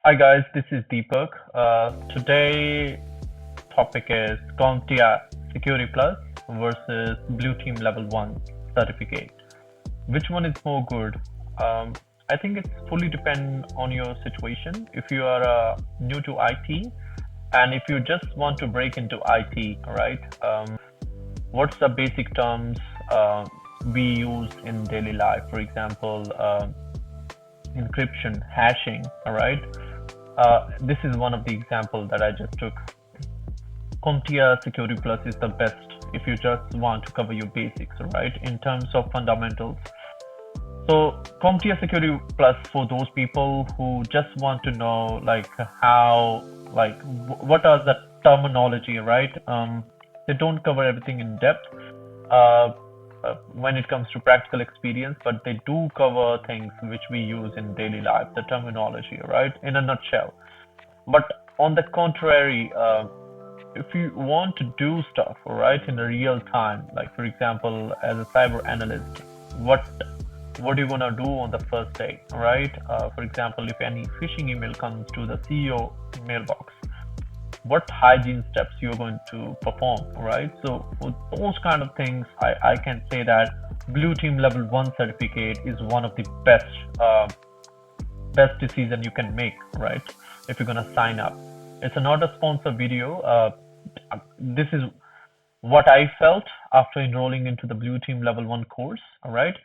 Hi guys, this is Deepak. Today topic is CompTIA Security Plus versus Blue Team Level 1 certificate. Which one is more good? I think it's fully depend on your situation. If you are new to IT and if you just want to break into IT, right? What's the basic terms we use in daily life? For example, encryption, hashing, all right? This is one of the examples that I just took. CompTIA Security Plus is the best if you just want to cover your basics, right? In terms of fundamentals. So CompTIA Security Plus for those people who just want to know what are the terminology, right? They don't cover everything in depth when it comes to practical experience, but they do cover things which we use in daily life, the terminology, right? In a nutshell. But on the contrary, if you want to do stuff, right, in a real time, like for example, as a cyber analyst, what are you gonna do on the first day, right? For example, if any phishing email comes to the CEO mailbox, what hygiene steps you're going to perform, right? So for those kind of things, I can say that Blue Team Level 1 certificate is one of the best decision you can make, right? If you're gonna sign up. It's not a sponsored video. This is what I felt after enrolling into the Blue Team Level 1 course, all right?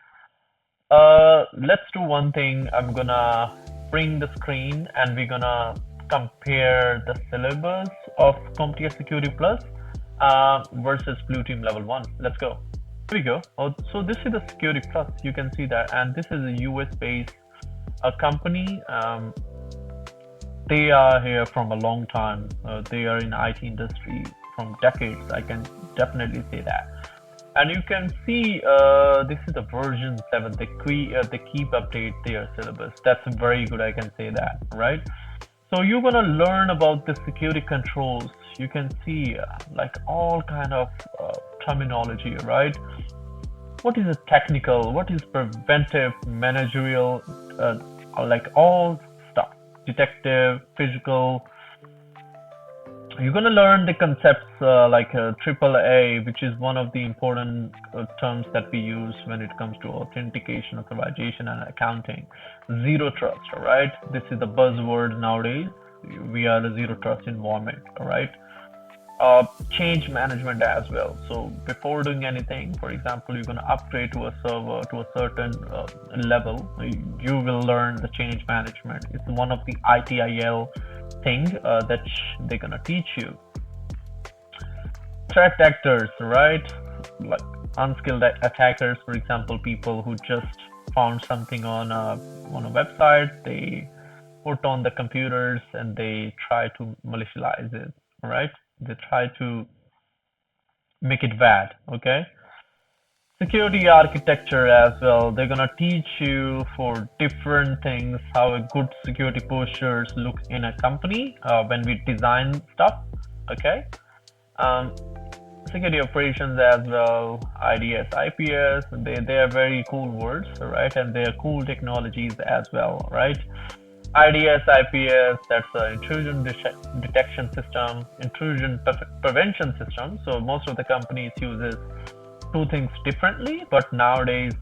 Let's do one thing. I'm gonna bring the screen and we're gonna compare the syllabus of CompTIA Security Plus versus Blue Team Level 1. Let's go. Here we go. So this is the Security Plus. You can see that, and this is a US-based company. They are here from a long time. They are in IT industry from decades. I can definitely say that. And you can see this is the version 7. They keep update their syllabus. That's very good. I can say that, right? So you're gonna learn about the security controls. You can see like all kind of terminology, right? What is a technical? What is preventive, managerial? Like all stuff. Detective, physical. You're gonna learn the concepts like AAA, which is one of the important terms that we use when it comes to authentication, authorization, and accounting. Zero trust, all right? This is the buzzword nowadays. We are a zero trust environment, all right? Change management as well. So before doing anything, for example, you're gonna upgrade to a server to a certain level. You will learn the change management. It's one of the ITIL thing that they're gonna teach you. Threat actors, right? Like unskilled attackers, for example, people who just found something on a website, they put on the computers and they try to malicialize it, right? They try to make it bad, okay? Security architecture as well. They're gonna teach you for different things how a good security postures look in a company when we design stuff, okay? Security operations as well, IDS, IPS, they are very cool words, right? And they are cool technologies as well, right? IDS, IPS, that's an intrusion detection system, intrusion prevention system. So most of the companies uses two things differently, but nowadays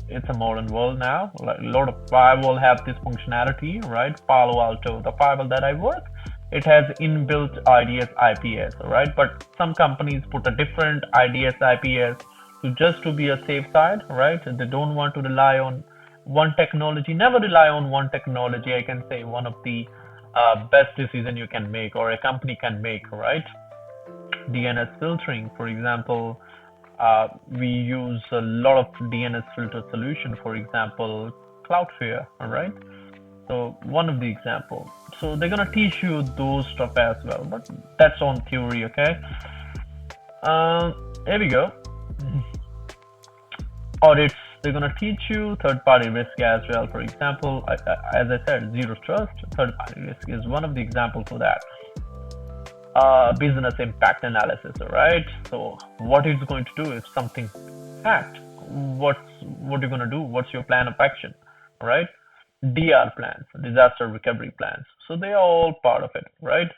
it's a modern world now. Like a lot of firewall have this functionality, right? Palo Alto, the firewall that I work, it has inbuilt IDS, IPS, right? But some companies put a different IDS, IPS to be a safe side, right? They don't want to rely on one technology. Never rely on one technology. I can say one of the best decision you can make or a company can make, right? DNS filtering, for example. We use a lot of DNS filter solution, for example, Cloudflare, all right? So one of the example. So they're gonna teach you those stuff as well, but that's on theory, okay? Here we go. Audits. They're gonna teach you third-party risk as well. For example, as I said, zero trust. Third-party risk is one of the examples for that. Business impact analysis, all right? So what it's going to do if something hacked, what you're gonna do, what's your plan of action, right? DR plans, disaster recovery plans. So they are all part of it, right?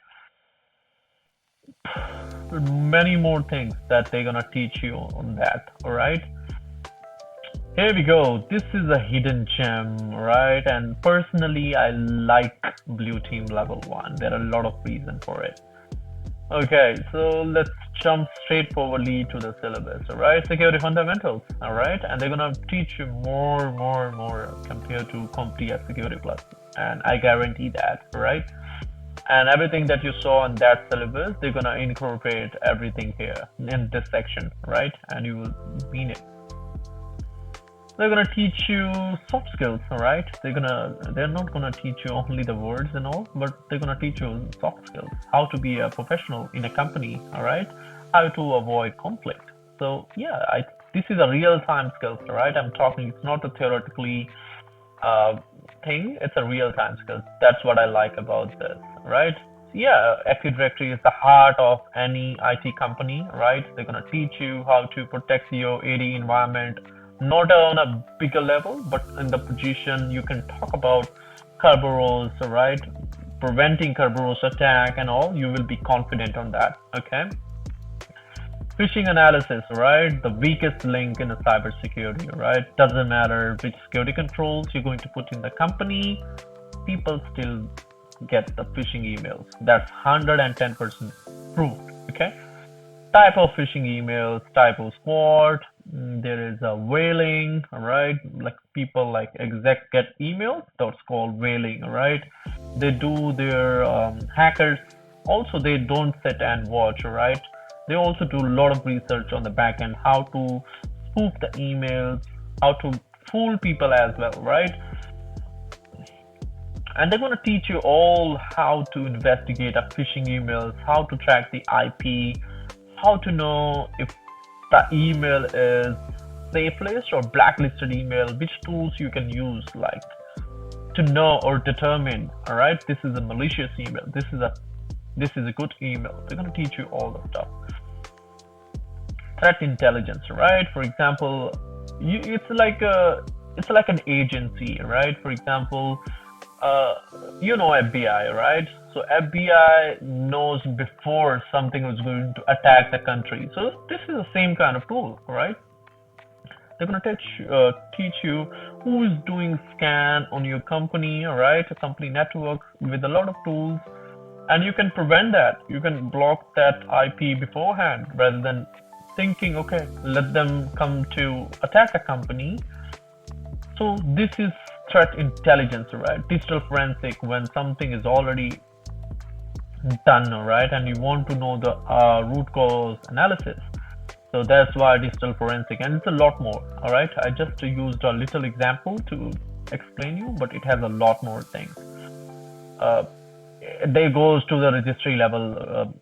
Many more things that they're gonna teach you on that, all right? Here we go. This is a hidden gem, right? And personally, I like Blue Team Level 1. There are a lot of reasons for it. Okay, so let's jump straightforwardly to the syllabus, all right? Security fundamentals, all right? And they're gonna teach you more compared to CompTIA Security Plus. And I guarantee that, right? And everything that you saw in that syllabus, they're gonna incorporate everything here in this section, right? And you will mean it. They're gonna teach you soft skills, all right? They're not gonna teach you only the words and all, but they're gonna teach you soft skills, how to be a professional in a company, all right? How to avoid conflict. So yeah, this is a real-time skills, all right? I'm talking. It's not a theoretically thing. It's a real-time skills. That's what I like about this, right? Yeah, Active Directory is the heart of any IT company, right? They're gonna teach you how to protect your AD environment, not on a bigger level, but in the position you can talk about Kerberos, right? Preventing Kerberos attack and all. You will be confident on that, okay? Phishing analysis, right? The weakest link in a cybersecurity, right? Doesn't matter which security controls you're going to put in the company, people still get the phishing emails. That's 110% proved, okay? Type of phishing emails, typo squad. There is a whaling, all right? Like people like exec get emails, that's called whaling, all right? They do their hackers. Also, they don't sit and watch, all right? They also do a lot of research on the back end, how to spoof the emails, how to fool people as well, right? And they're going to teach you all how to investigate a phishing emails, how to track the IP, how to know if the email is safe list or blacklisted email, which tools you can use, like to know or determine, all right, this is a malicious email, this is a good email. They're going to teach you all the stuff. Threat intelligence, right? For example, it's like an agency, right? For example, FBI, right? So FBI knows before something was going to attack the country. So this is the same kind of tool, right? They're going to teach you who is doing scan on your company, all right? A company network with a lot of tools, and you can prevent that. You can block that IP beforehand rather than thinking, okay, let them come to attack a company. So this is threat intelligence, right? Digital forensic, when something is already done, right? And you want to know the root cause analysis. So that's why digital forensic, and it's a lot more, all right? I just used a little example to explain you, but it has a lot more things. They goes to the registry level,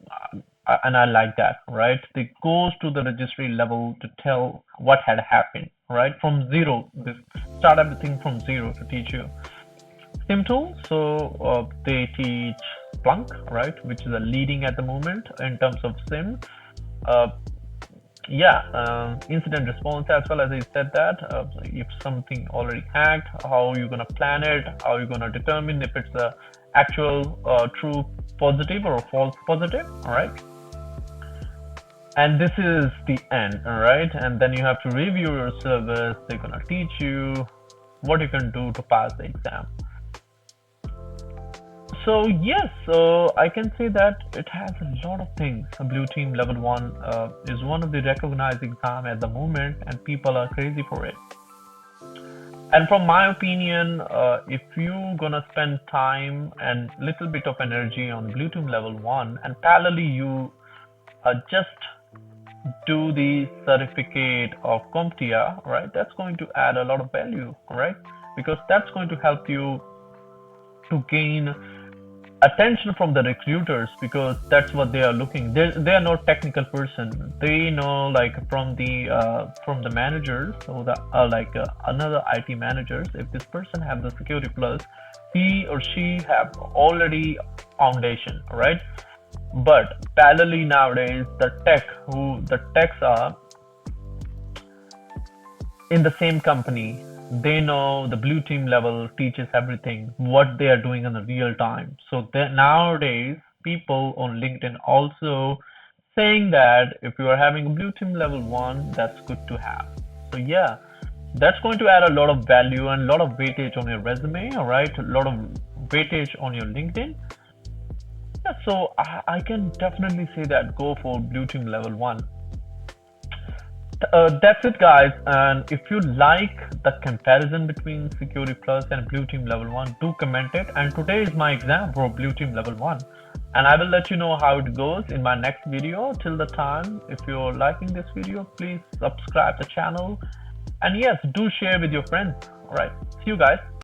and I like that, right? They goes to the registry level to tell what had happened, right? From zero, they start everything from zero to teach you. SIM tool, so they teach Splunk, right, which is a leading at the moment in terms of SIM. Incident response as well, as I said that. If something already hacked, how you're gonna plan it, how you're gonna determine if it's a actual true positive or a false positive, all right? And this is the end, all right? And then you have to review your syllabus. They're gonna teach you what you can do to pass the exam. So yes, so I can say that it has a lot of things. Blue Team Level 1 is one of the recognized exam at the moment, and people are crazy for it. And from my opinion, if you're gonna spend time and little bit of energy on Blue Team Level 1, and parallelly you just do the certificate of CompTIA, right? That's going to add a lot of value, right? Because that's going to help you to gain attention from the recruiters, because that's what they are looking. They are not technical person. They know, like, from the managers, so the another IT managers, if this person have the security plus, he or she have already foundation, right? But parallelly nowadays, the techs are in the same company, they know the blue team level teaches everything, what they are doing in the real time. So nowadays, people on LinkedIn also saying that if you are having a blue team level one, that's good to have. So yeah, that's going to add a lot of value and a lot of weightage on your resume, all right? A lot of weightage on your LinkedIn. Yeah, so I can definitely say that go for blue team level one. That's it, guys. And if you like the comparison between Security Plus and Blue Team Level 1, do comment it. And today is my exam for Blue Team Level 1. And I will let you know how it goes in my next video. Till the time, if you're liking this video, please subscribe the channel. And yes, do share with your friends. All right. See you guys.